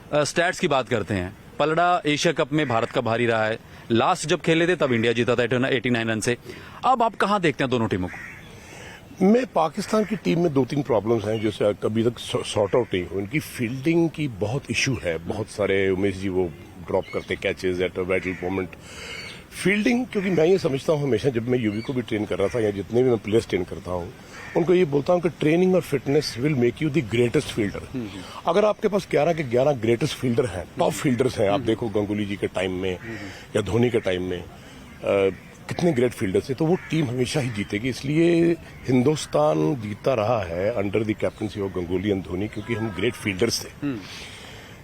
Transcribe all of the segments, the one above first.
Stats की बात करते हैं, पलड़ा एशिया कप में भारत का भारी रहा है, लास्ट जब खेले थे तब इंडिया जीता था 89 रन से। अब आप कहां देखते हैं दोनों टीमों को? मैं पाकिस्तान की टीम में 2-3 प्रॉब्लम्स हैं जो कभी तक सॉर्ट आउट नहीं हुई। उनकी फील्डिंग की बहुत इशू है, बहुत सारे उमेश जी वो ड्रॉप करते catches at a vital moment. Fielding, क्योंकि मैं ये समझता हूँ हमेशा, जब मैं यूवी को भी ट्रेन कर रहा था या जितने भी मैं प्लेयर्स ट्रेन करता हूँ, उनको ये बोलता हूँ कि ट्रेनिंग और fitness will make you the greatest fielder. अगर आपके पास 11 के 11 ग्रेटेस्ट फील्डर हैं, टॉप फील्डर्स हैं, आप देखो गंगुली जी के टाइम में या धोनी के टाइम में कितने ग्रेट फील्डर्स थे, तो वो टीम हमेशा ही जीतेगी। इसलिए हिंदुस्तान जीतता रहा है under the captaincy of Ganguly and Dhoni, क्योंकि हम ग्रेट फील्डर्स थे,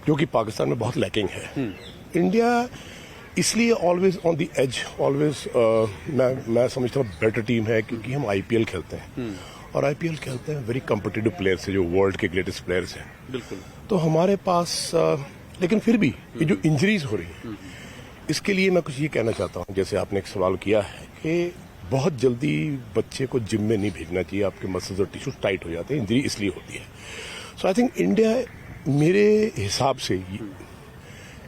जो कि पाकिस्तान में बहुत लैकिंग है। इंडिया इसलिए always on the edge, always मैं समझता हूँ बेटर टीम है, क्योंकि हम आईपीएल खेलते हैं और आईपीएल खेलते हैं वेरी कम्पिटिटिव प्लेयर्स है, जो वर्ल्ड के ग्रेटेस्ट प्लेयर्स हैं। बिल्कुल। तो हमारे पास लेकिन फिर भी ये जो इंजरीज हो रही है, इसके लिए मैं कुछ ये कहना चाहता हूँ, जैसे आपने एक सवाल किया है कि बहुत जल्दी बच्चे को जिम में नहीं भेजना चाहिए, आपके मसल्स और टिश्यूज टाइट हो जाते हैं, इंजरी इसलिए होती है। सो आई थिंक इंडिया मेरे हिसाब से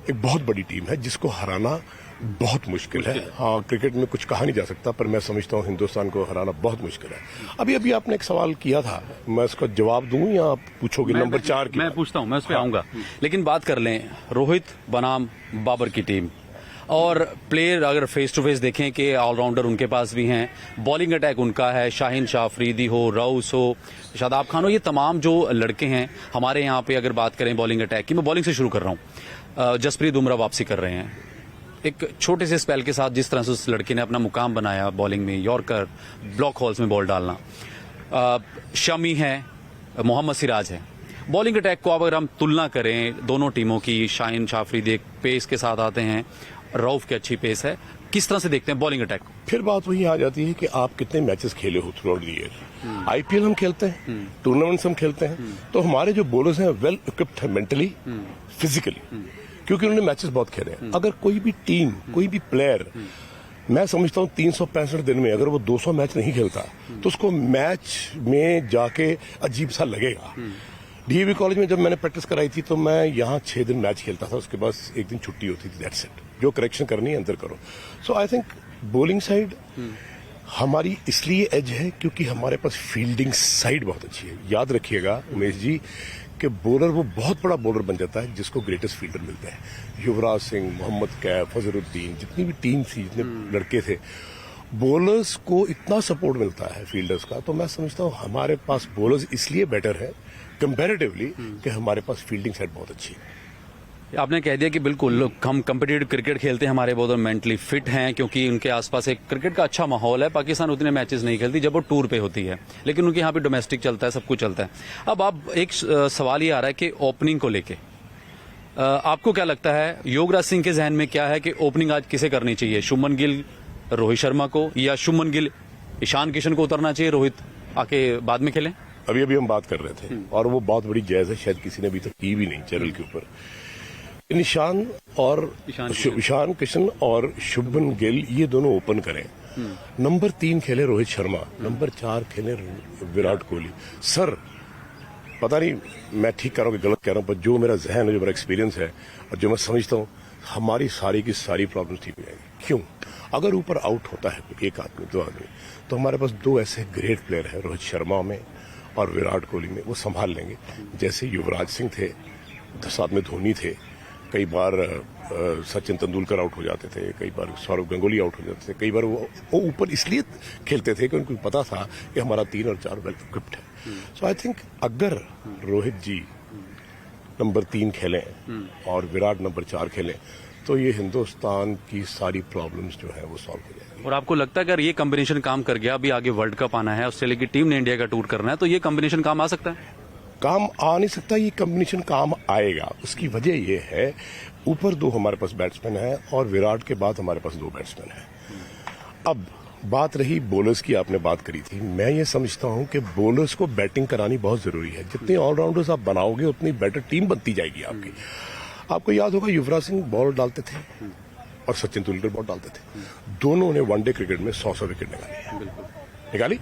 एक बहुत बड़ी टीम है जिसको हराना बहुत मुश्किल है। हाँ, क्रिकेट में कुछ कहा नहीं जा सकता, पर मैं समझता हूँ हिंदुस्तान को हराना बहुत मुश्किल है। अभी आपने एक सवाल किया था, मैं उसका जवाब दूं या आप पूछोगे? नंबर 4 की मैं पूछता हूँ, मैं उस पर आऊंगा। लेकिन बात कर लें रोहित बनाम बाबर की टीम, और प्लेयर अगर फेस टू फेस देखें कि ऑलराउंडर उनके पास भी हैं, बॉलिंग अटैक उनका है, शाहीन शाह अफरीदी हो, राउस हो, शादाब खान हो, ये तमाम जो लड़के हैं हमारे यहाँ पे, अगर बात करें बॉलिंग अटैक की, मैं बॉलिंग से शुरू कर रहा हूँ। जसप्रीत बुमराह वापसी कर रहे हैं एक छोटे से स्पेल के साथ, जिस तरह से उस लड़के ने अपना मुकाम बनाया बॉलिंग में, यॉर्कर, ब्लॉक होल्स में बॉल डालना। शमी है, मोहम्मद सिराज है। बॉलिंग अटैक को अगर हम तुलना करें दोनों टीमों की, शाहीन शाह अफरीदी एक पेस के साथ आते हैं, रऊफ की अच्छी पेस है, किस तरह से देखते हैं बॉलिंग अटैक को? फिर बात वही आ जाती है कि आप कितने मैचेस खेले हो through out the year. IPL हम खेलते हैं, टूर्नामेंट्स हम खेलते हैं, तो हमारे जो बॉलर्स हैं वेल इक्विप्ड है मेंटली, फिजिकली, क्योंकि उन्होंने मैचेस बहुत खेले हैं। अगर कोई भी टीम, कोई भी प्लेयर, मैं समझता हूँ 365 दिन में अगर वो 200 मैच नहीं खेलता, तो उसको मैच में जाके अजीब सा लगेगा। डीएवी कॉलेज में जब मैंने प्रैक्टिस कराई थी, तो मैं यहाँ 6 दिन मैच खेलता था, उसके बाद एक दिन छुट्टी होती थी, दैट्स इट। जो करेक्शन करनी है अंदर करो। सो आई थिंक बॉलिंग साइड हमारी इसलिए एज है क्योंकि हमारे पास फील्डिंग साइड बहुत अच्छी है। याद रखिएगा उमेश जी कि बॉलर वो बहुत बड़ा बॉलर बन जाता है जिसको ग्रेटेस्ट फील्डर मिलते हैं। युवराज सिंह, मोहम्मद कैफ, अजहरुद्दीन, जितनी भी टीम थी, जितने लड़के थे, बॉलर्स को इतना सपोर्ट मिलता है फील्डर्स का। तो मैं समझता हूँ हमारे पास बॉलर्स इसलिए बेटर है कंपैरेटिवली कि हमारे पास फील्डिंग साइड बहुत अच्छी है। आपने कह दिया कि बिल्कुल हम कम्पिटिटिव क्रिकेट खेलते हैं, हमारे बॉलर मेंटली फिट हैं, क्योंकि उनके आसपास एक क्रिकेट का अच्छा माहौल है। पाकिस्तान उतने मैचेस नहीं खेलती जब वो टूर पे होती है, लेकिन उनके यहाँ पे डोमेस्टिक चलता है, सब कुछ चलता है। अब आप एक सवाल ये आ रहा है कि ओपनिंग को लेके आपको क्या लगता है, योगराज सिंह के जहन में क्या है कि ओपनिंग आज किसे करनी चाहिए? शुभमन गिल रोहित शर्मा को, या शुभमन गिल ईशान किशन को उतरना चाहिए, रोहित आके बाद में खेलें? अभी हम बात कर रहे थे और वो बहुत बड़ी जायज है, शायद किसी ने अभी तक की भी नहीं चैनल के ऊपर। ईशान किशन और शुभमन गिल ये दोनों ओपन करें। नंबर 3 खेले रोहित शर्मा, नंबर 4 खेले विराट कोहली। सर पता नहीं मैं ठीक कर रहा हूँ कि गलत कह रहा हूँ, पर जो मेरा जहन है, जो मेरा एक्सपीरियंस है और जो मैं समझता हूँ, हमारी सारी की सारी प्रॉब्लम ठीक हो जाएगी। क्यों? अगर ऊपर आउट होता है एक आदमी, 2 आदमी, तो हमारे पास 2 ऐसे ग्रेट प्लेयर हैं रोहित शर्मा में और विराट कोहली में, वो संभाल लेंगे। जैसे युवराज सिंह थे, साथ में धोनी थे, कई बार सचिन तेंदुलकर आउट हो जाते थे, कई बार सौरव गंगुली आउट हो जाते थे, कई बार वो ऊपर इसलिए खेलते थे कि उनको पता था कि हमारा 3 और 4 वेल इक्विप्ड है। सो आई थिंक अगर रोहित जी नंबर 3 खेलें और विराट नंबर 4 खेलें, तो ये हिंदुस्तान की सारी प्रॉब्लम्स जो है वो सॉल्व हो जाएगी। और आपको लगता है अगर ये कॉम्बिनेशन काम कर गया, अभी आगे वर्ल्ड कप आना है, ऑस्ट्रेलिया की टीम ने इंडिया का टूर करना है, तो ये कॉम्बिनेशन काम आ सकता है? काम आ नहीं सकता, ये कॉम्बिनेशन काम आएगा। उसकी वजह ये है, ऊपर 2 हमारे पास बैट्समैन है और विराट के बाद हमारे पास 2 बैट्समैन है। अब बात रही बॉलर्स की, आपने बात करी थी, मैं ये समझता हूं कि बॉलर्स को बैटिंग करानी बहुत जरूरी है। जितने ऑलराउंडर्स आप बनाओगे उतनी बेटर टीम बनती जाएगी आपकी। आपको याद होगा युवराज सिंह बॉल डालते थे और सचिन तेंदुलकर बॉल डालते थे, दोनों ने वनडे क्रिकेट में 100 विकेट निकाली।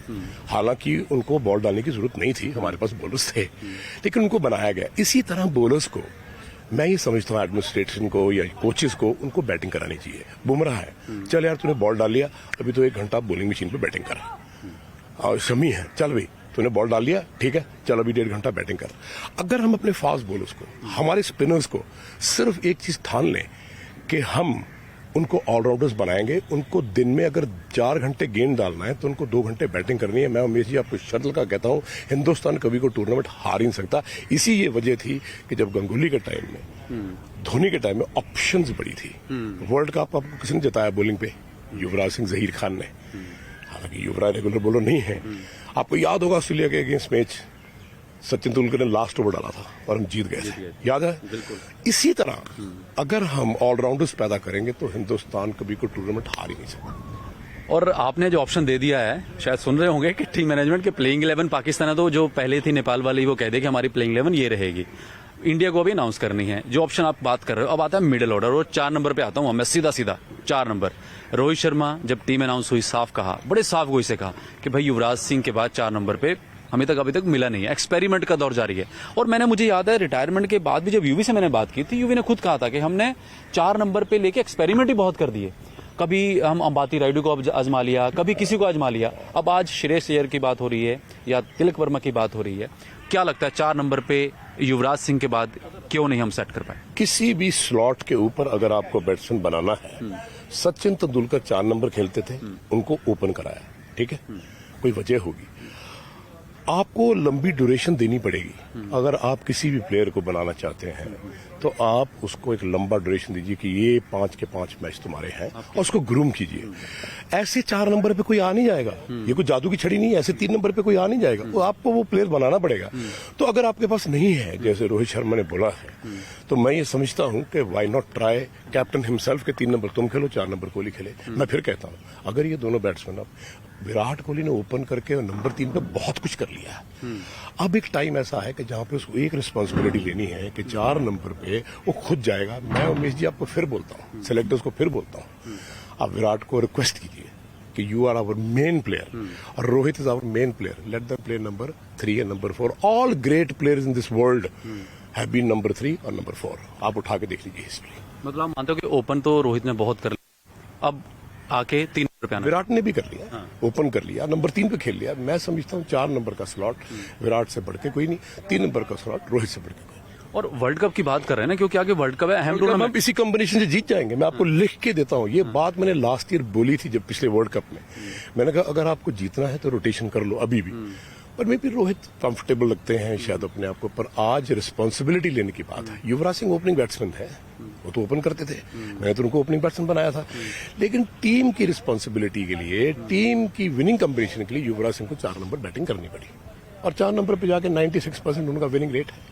हालांकि उनको बॉल डालने की जरूरत नहीं थी, हमारे पास बॉलर्स थे, लेकिन उनको बनाया गया। इसी तरह बॉलर्स को मैं ये समझता हूँ एडमिनिस्ट्रेशन को या कोचेस को उनको बैटिंग करानी चाहिए। बुमराह है, चल यार तूने बॉल डाल लिया, अभी तो 1 घंटा बॉलिंग मशीन पे बैटिंग कर। और शमी है, चल भाई तूने बॉल डाल लिया, ठीक है, चल अभी 1.5 घंटा बैटिंग कर। अगर हम अपने फास्ट बॉलर्स को, हमारे स्पिनर्स को सिर्फ एक चीज ठान लें कि हम उनको ऑलराउंडर्स बनाएंगे, उनको दिन में अगर 4 घंटे गेंद डालना है तो उनको 2 घंटे बैटिंग करनी है। मैं उमेश जी आपको शटल का कहता हूं, हिंदुस्तान कभी को टूर्नामेंट हार ही नहीं सकता। इसी ये वजह थी कि जब गंगुली के टाइम में, धोनी के टाइम में ऑप्शंस बड़ी थी। वर्ल्ड कप आपको किसने जिताया बॉलिंग पे? युवराज सिंह जहीर खान ने। हालांकि युवराज रेगुलर बॉलर नहीं है। आपको याद होगा ऑस्ट्रेलिया के अगेंस्ट मैच सचिन तेंदुलकर ने लास्ट ओवर डाला था और हम जीत गए थे, याद है? इसी तरह अगर हम ऑलराउंडर्स पैदा करेंगे तो हिंदुस्तान कभी को टूर्नामेंट हार ही नहीं सकता। और आपने जो ऑप्शन दे दिया है, शायद सुन रहे होंगे कि टीम मैनेजमेंट के प्लेइंग 11 पाकिस्तान है, तो जो पहले थी नेपाल वाली वो कह दे कि हमारी प्लेइंग 11 ये रहेगी। इंडिया को भी अनाउंस करनी है। जो ऑप्शन आप बात कर रहे हो, अब आता है मिडिल ऑर्डर, और 4 नंबर पे आता हूं मैं सीधा 4 नंबर। रोहित शर्मा जब टीम अनाउंस हुई, साफ कहा, बड़े साफ गोई से कहा कि भाई युवराज सिंह के बाद 4 नंबर पे हमें अभी तक मिला नहीं है। एक्सपेरिमेंट का दौर जारी है। और मुझे याद है रिटायरमेंट के बाद भी जब यूवी से मैंने बात की थी, यूवी ने खुद कहा था कि हमने 4 नंबर पे लेके एक्सपेरिमेंट ही बहुत कर दिए। कभी हम अंबाती रायडू को आजमा लिया, कभी किसी को आजमा लिया। अब आज श्रेयस अय्यर की बात हो रही है या तिलक वर्मा की बात हो रही है। क्या लगता है 4 नंबर पे युवराज सिंह के बाद क्यों नहीं हम सेट कर पाए? किसी भी स्लॉट के ऊपर अगर आपको बैट्समैन बनाना है, सचिन तेंदुलकर 4 नंबर खेलते थे, उनको ओपन कराया, ठीक है, कोई वजह होगी। आपको लंबी ड्यूरेशन देनी पड़ेगी। अगर आप किसी भी प्लेयर को बनाना चाहते हैं तो आप उसको एक लंबा ड्यूरेशन दीजिए कि ये 5 के 5 मैच तुम्हारे हैं और उसको ग्रूम कीजिए। ऐसे 4 नंबर पे कोई आ नहीं जाएगा। ये कोई जादू की छड़ी नहीं है, ऐसे 3 नंबर पे कोई आ नहीं जाएगा। तो आपको वो प्लेयर बनाना पड़ेगा। तो अगर आपके पास नहीं है, जैसे रोहित शर्मा ने बोला है, तो मैं ये समझता हूं कि why not try captain himself के 3 नंबर तुम खेलो, 4 नंबर कोहली खेले। मैं फिर कहता हूं, अगर ये दोनों बैट्समैन, अब विराट कोहली ने ओपन करके नंबर 3 पे बहुत कुछ कर लिया है। अब एक टाइम ऐसा है कि जहां पे उसको एक रिस्पांसिबिलिटी लेनी है कि 4 नंबर पे वो खुद जाएगा। मैं उमेश जी आपको फिर बोलता हूं, सिलेक्टर्स को फिर बोलता हूं, आप विराट को रिक्वेस्ट कीजिए कि you are our main player और Rohit is our main player. Let the play number 3 and number 4। All great players in this world have been number 3 और नंबर 4। आप उठा के देख लीजिए हिस्ट्री। मतलब आप मानते हो कि ओपन तो रोहित ने बहुत कर लिया, अब आके 3 नंबर पे आना। विराट ने भी कर लिया, ओपन कर लिया, नंबर 3 पे खेल लिया। मैं समझता हूँ 4 नंबर का स्लॉट विराट से बढ़ के कोई नहीं, 3 नंबर का स्लॉट रोहित से बढ़ के कोई। और वर्ल्ड कप की बात कर रहे हैं ना, क्योंकि आगे वर्ल्ड कप है, अहम टूर्नामेंट। हम इसी कॉम्बिनेशन से जीत जाएंगे। मैं आपको लिख के देता हूँ, ये बात मैंने लास्ट ईयर बोली थी जब पिछले वर्ल्ड कप में। मैंने कहा अगर आपको जीतना है तो रोटेशन कर लो अभी भी। पर मे भी रोहित कंफर्टेबल लगते हैं शायद अपने आप को, पर आज रिस्पॉन्सिबिलिटी लेने की बात है। युवराज सिंह ओपनिंग बैट्समैन है, वो तो ओपन करते थे, मैंने तो उनको ओपनिंग बैट्समैन बनाया था। लेकिन टीम की रिस्पॉन्सिबिलिटी के लिए, टीम की विनिंग कॉम्बिनेशन के लिए युवराज सिंह को 4 नंबर बैटिंग करनी पड़ी और 4 नंबर पे जाके 96% उनका विनिंग रेट है।